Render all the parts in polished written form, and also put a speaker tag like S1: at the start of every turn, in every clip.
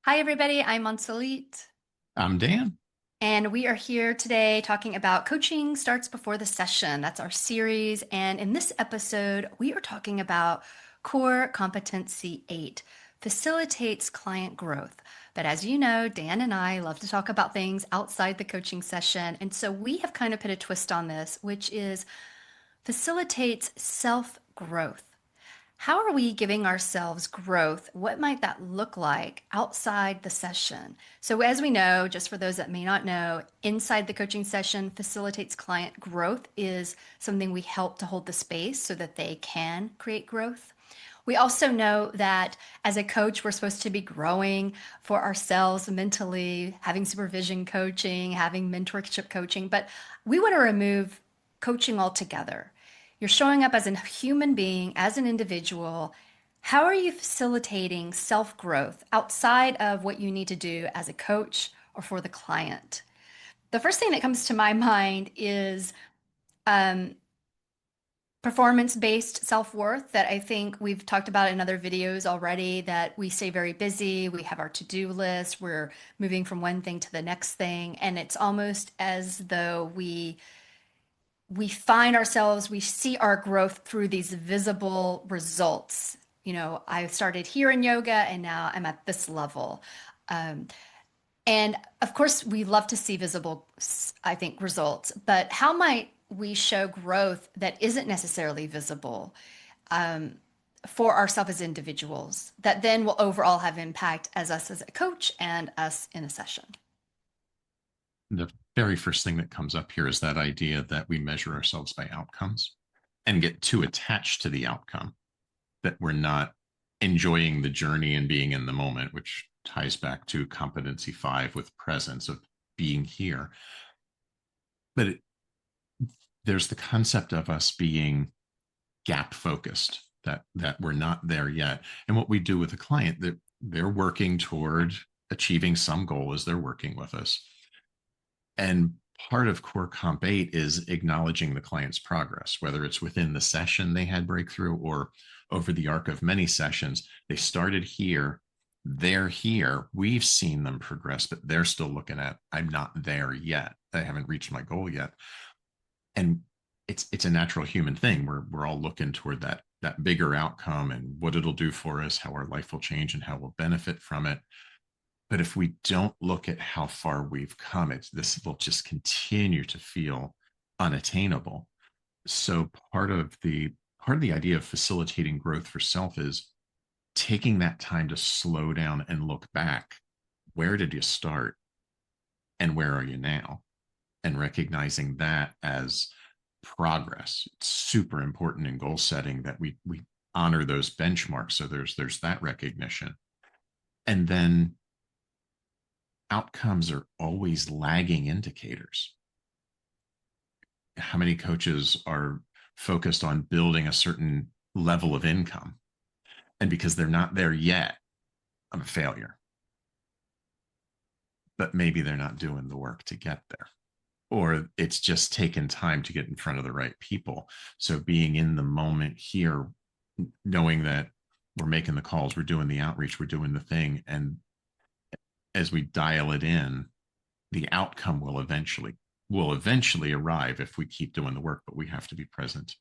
S1: Hi, everybody. I'm Monsalit,
S2: I'm Dan.
S1: and we are here today talking about coaching starts before the session. That's our series. And in this episode, we are talking about Core Competency 8 facilitates client growth. But as you know, Dan and I love to talk about things outside the coaching session. And so we have kind of put a twist on this, which is facilitates self growth. How are we giving ourselves growth? What might that look like outside the session? So, as we know, just for those that may not know, inside the coaching session facilitates client growth is something we help to hold the space so that they can create growth. We also know that as a coach, we're supposed to be growing for ourselves mentally, having supervision coaching, having mentorship coaching, but we want to remove coaching altogether. You're showing up as a human being, as an individual. How are you facilitating self growth outside of what you need to do as a coach or for the client? The first thing that comes to my mind is um, performance-based self-worth that I think we've talked about in other videos already, that we stay very busy, we have our to-do list, we're moving from one thing to the next thing, and it's almost as though we find ourselves, we see our growth through these visible results. You know, I started here in yoga and now I'm at this level. Um, and of course, we love to see visible, I think, results, but how might we show growth that isn't necessarily visible um, for ourselves as individuals that then will overall have impact as us as a coach and us in a session?
S2: The very first thing that comes up here is that idea that we measure ourselves by outcomes and get too attached to the outcome, that we're not enjoying the journey and being in the moment, which ties back to competency 5 with presence of being here. But there's the concept of us being gap focused, that we're not there yet. And what we do with a client, that they're working toward achieving some goal as they're working with us. And part of Core Comp 8 is acknowledging the client's progress, whether it's within the session they had breakthrough or over the arc of many sessions. They started here, they're here, we've seen them progress, but they're still looking at, I'm not there yet. I haven't reached my goal yet. And it's a natural human thing. We're all looking toward that bigger outcome and what it'll do for us, how our life will change and how we'll benefit from it. But if we don't look at how far we've come, this will just continue to feel unattainable. So part of the idea of facilitating growth for self is taking that time to slow down and look back. Where did you start and where are you now? And recognizing that as progress. It's super important in goal setting that we honor those benchmarks. So there's that recognition. And then outcomes are always lagging indicators. How many coaches are focused on building a certain level of income? And because they're not there yet, I'm a failure. But maybe they're not doing the work to get there. Or it's just taken time to get in front of the right people. So being in the moment here, knowing that we're making the calls, we're doing the outreach, we're doing the thing. And as we dial it in, the outcome will eventually arrive if we keep doing the work, but we have to be present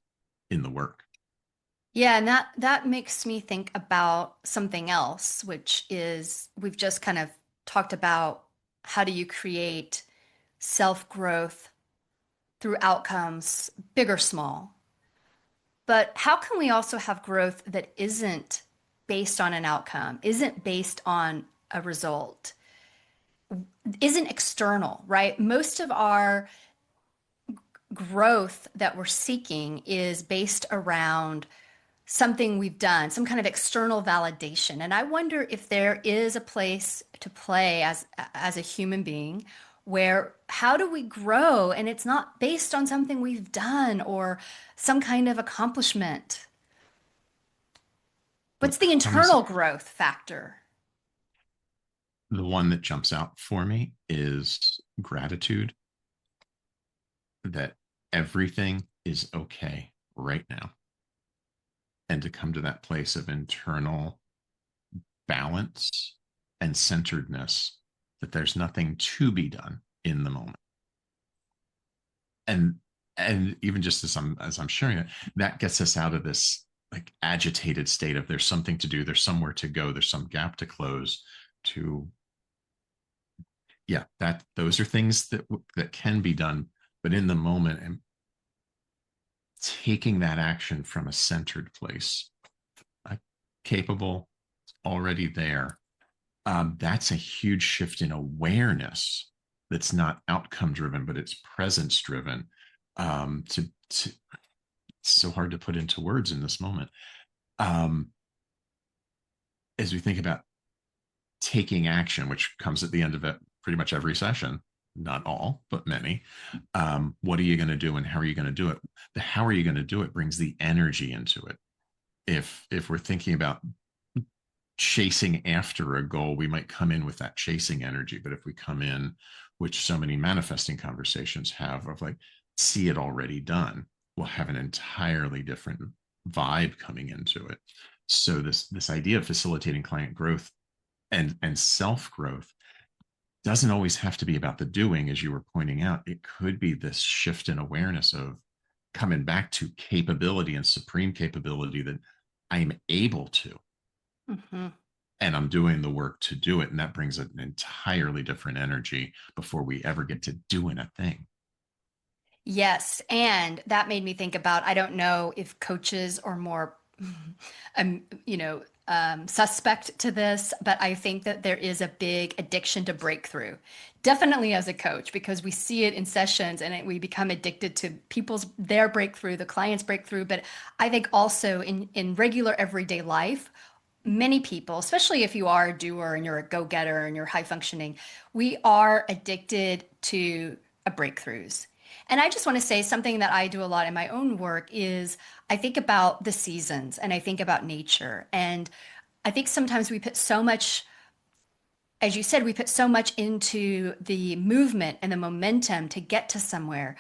S2: in the work.
S1: Yeah, and that makes me think about something else, which is we've just kind of talked about how do you create self-growth through outcomes, big or small. But how can we also have growth that isn't based on an outcome, isn't based on a result, isn't external, right? Most of our growth that we're seeking is based around something we've done, some kind of external validation. And I wonder if there is a place to play as a human being where how do we grow and it's not based on something we've done or some kind of accomplishment. What's
S2: What
S1: the
S2: comes,
S1: internal growth factor?
S2: the one that jumps out for me is gratitude, that everything is okay right now. And to come to that place of internal balance and centeredness, that there's nothing to be done in the moment. And even just as I'm sharing it, that gets us out of this like agitated state of there's something to do, there's somewhere to go, there's some gap to close, to yeah, that those are things that can be done, but in the moment, and taking that action from a centered place, capable, already there. That's a huge shift in awareness. That's not outcome driven, but it's presence driven. To It's so hard to put into words in this moment. Um, as we think about taking action, which comes at the end of it, pretty much every session, not all, but many. What are you going to do, and how are you going to do it? The how are you going to do it brings the energy into it. If we're thinking about chasing after a goal, we might come in with that chasing energy. But if we come in, which so many manifesting conversations have, of like, see it already done, we'll have an entirely different vibe coming into it. So this idea of facilitating client growth and self growth doesn't always have to be about the doing, as you were pointing out. It could be this shift in awareness of coming back to capability and supreme capability, that I'm able to,
S1: Mm-hmm.
S2: and I'm doing the work to do it. And that brings an entirely different energy before we ever get to doing a thing.
S1: Yes, and that made me think about, I don't know if coaches are more, suspect to this, but I think that there is a big addiction to breakthrough. Definitely as a coach, because we see it in sessions and we become addicted to their breakthrough, the client's breakthrough. But I think also in regular everyday life, many people, especially if you are a doer and you're a go-getter and you're high functioning, we are addicted to breakthroughs. And I just want to say something that I do a lot in my own work is I think about the seasons and I think about nature. And I think sometimes we put so much, as you said, we put so much into the movement and the momentum to get to somewhere.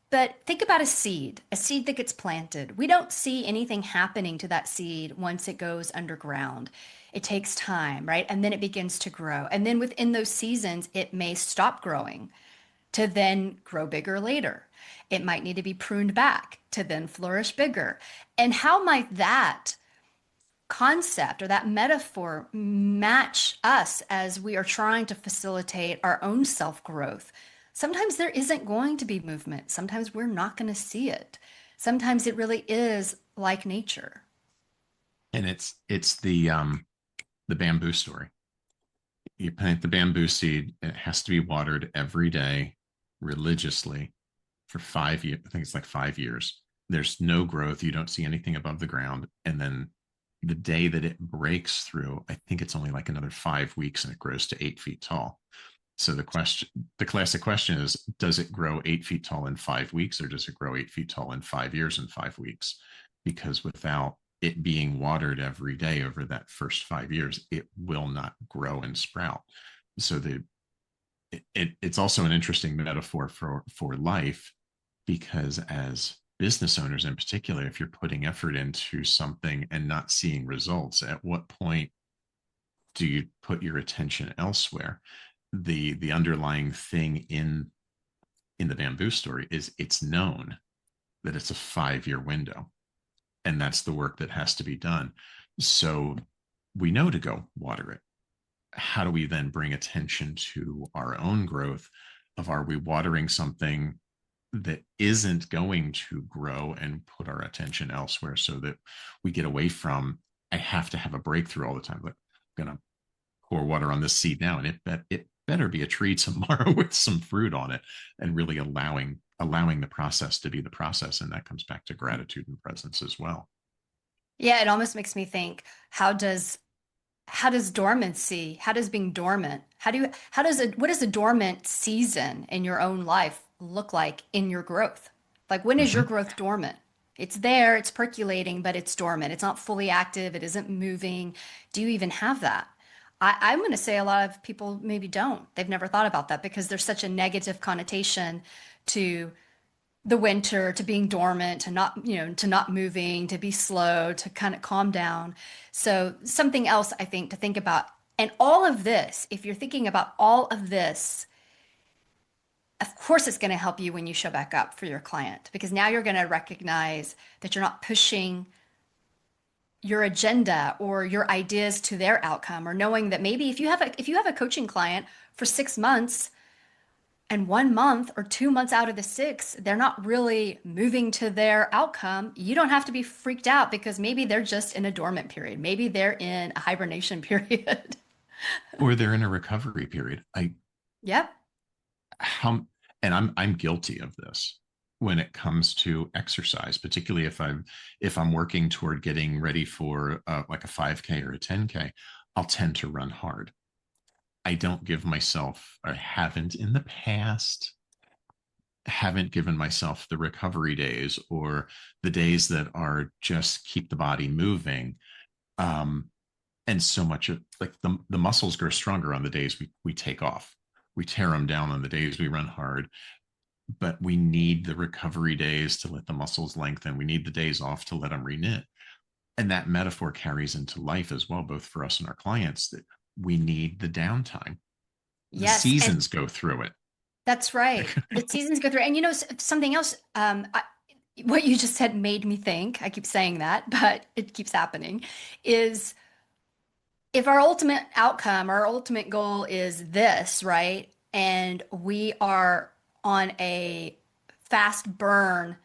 S1: But think about a seed that gets planted. We don't see anything happening to that seed once it goes underground. It takes time, right? And then it begins to grow. And then within those seasons, it may stop growing to then grow bigger later. It might need to be pruned back to then flourish bigger. And how might that concept or that metaphor match us as we are trying to facilitate our own self growth? Sometimes there isn't going to be movement. Sometimes we're not going to see it. Sometimes it really is like nature.
S2: And it's the bamboo story. You plant the bamboo seed, and it has to be watered every day religiously for 5 years. I think it's like 5 years. There's no growth. You don't see anything above the ground. And then the day that it breaks through, I think it's only like another 5 weeks and it grows to 8 feet tall. So the classic question is, does it grow 8 feet tall in 5 weeks, or does it grow 8 feet tall in 5 years and 5 weeks? Because without it being watered every day over that first 5 years, it will not grow and sprout. So it's also an interesting metaphor for life, because as business owners in particular, if you're putting effort into something and not seeing results, at what point do you put your attention elsewhere? The underlying thing in the bamboo story is it's known that it's a 5 year window, and that's the work that has to be done. So we know to go water it. How do we then bring attention to our own growth? Of, are we watering something that isn't going to grow, and put our attention elsewhere, so that we get away from, I have to have a breakthrough all the time, but I'm going to pour water on this seed now, and it better be a tree tomorrow with some fruit on it, and really allowing the process to be the process. And that comes back to gratitude and presence as well.
S1: Yeah, it almost makes me think, how does dormancy, how does being dormant, what does a dormant season in your own life look like in your growth? Like, when is your
S2: Mm-hmm.
S1: growth dormant? It's there, it's percolating, but it's dormant. It's not fully active, it isn't moving. Do you even have that? I'm going to say a lot of people maybe don't. They've never thought about that because there's such a negative connotation to the winter, to being dormant, to not moving, to be slow, to kind of calm down. So something else I think to think about. And all of this, if you're thinking about all of this, of course, it's going to help you when you show back up for your client because now you're going to recognize that you're not pushing your agenda or your ideas to their outcome, or knowing that maybe if you have a coaching client for 6 months and 1 month or 2 months out of the six, they're not really moving to their outcome, you don't have to be freaked out because maybe they're just in a dormant period. Maybe they're in a hibernation period.
S2: Or they're in a recovery period. I
S1: Yep.
S2: how and I'm guilty of this when it comes to exercise, particularly if I'm working toward getting ready for like a 5K or a 10K. I'll tend to run hard. I don't give myself, or haven't in the past, haven't given myself the recovery days or the days that are just keep the body moving. Um, and so much of like the muscles grow stronger on the days we take off. We tear them down on the days we run hard, but we need the recovery days to let the muscles lengthen. We need the days off to let them reknit. And that metaphor carries into life as well, both for us and our clients, that we need the downtime. The
S1: Yes. And
S2: seasons go through
S1: that's right.
S2: it.
S1: The seasons go through. And something else, what you just said made me think, I keep saying that, but it keeps happening, is if our ultimate outcome, our ultimate goal is this, right? And we are on a fast burn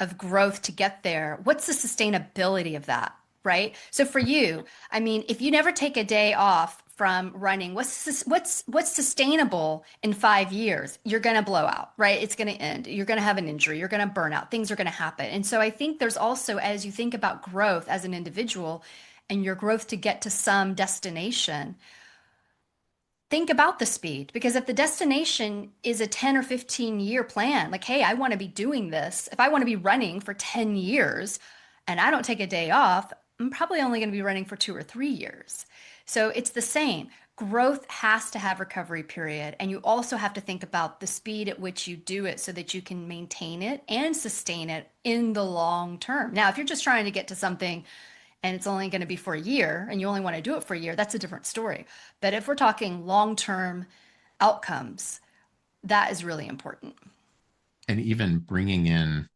S1: of growth to get there, what's the sustainability of that, right? So for you, I mean, if you never take a day off from running, what's sustainable in 5 years? You're going to blow out, right? It's going to end. You're going to have an injury. You're going to burn out. Things are going to happen. And so I think there's also, as you think about growth as an individual and your growth to get to some destination, think about the speed, because if the destination is a 10 or 15-year plan, like, hey, I want to be doing this. If I want to be running for 10 years and I don't take a day off, I'm probably only going to be running for 2 or 3 years. So it's the same. Growth has to have recovery period. And you also have to think about the speed at which you do it so that you can maintain it and sustain it in the long term. Now, if you're just trying to get to something and it's only going to be for a year and you only want to do it for a year, that's a different story. But if we're talking long-term outcomes, that is really important.
S2: And even bringing in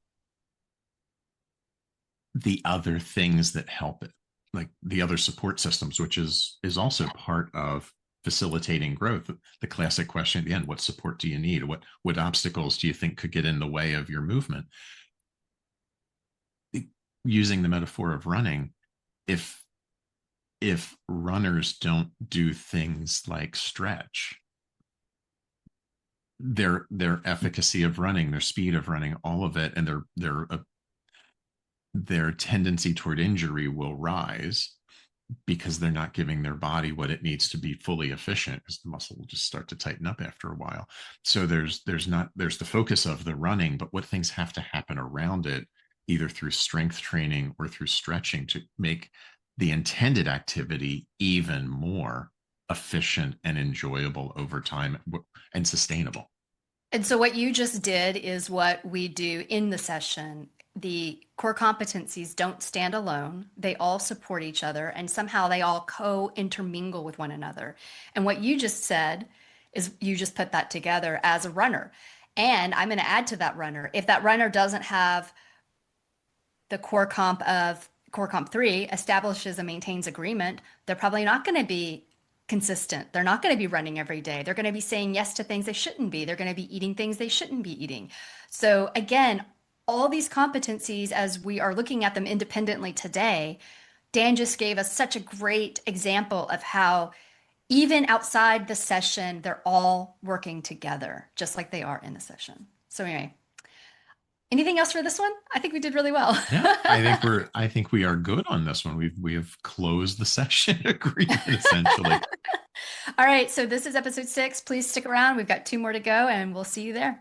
S2: the other things that help it, like the other support systems, which is also part of facilitating growth. The classic question at the end: what support do you need? What obstacles do you think could get in the way of your movement? Using the metaphor of running, if runners don't do things like stretch, their efficacy of running, their speed of running, all of it, and their tendency toward injury will rise because they're not giving their body what it needs to be fully efficient, because the muscle will just start to tighten up after a while. So there's the focus of the running, but what things have to happen around it, either through strength training or through stretching, to make the intended activity even more efficient and enjoyable over time and sustainable.
S1: And so what you just did is what we do in the session. The core competencies don't stand alone. They all support each other and somehow they all co-intermingle with one another. And what you just said is you just put that together as a runner. And I'm going to add to that runner. If that runner doesn't have the core comp 3 establishes and maintains agreement, they're probably not going to be consistent. They're not going to be running every day. They're going to be saying yes to things they shouldn't be. They're going to be eating things they shouldn't be eating. So again, all these competencies, as we are looking at them independently today, Dan just gave us such a great example of how even outside the session, they're all working together, just like they are in the session. So anyway, anything else for this one? I think we did really well.
S2: Yeah, I think we are good on this one. We have closed the session agreement essentially.
S1: All right, so this is episode 6. Please stick around. We've got 2 more to go, and we'll see you there.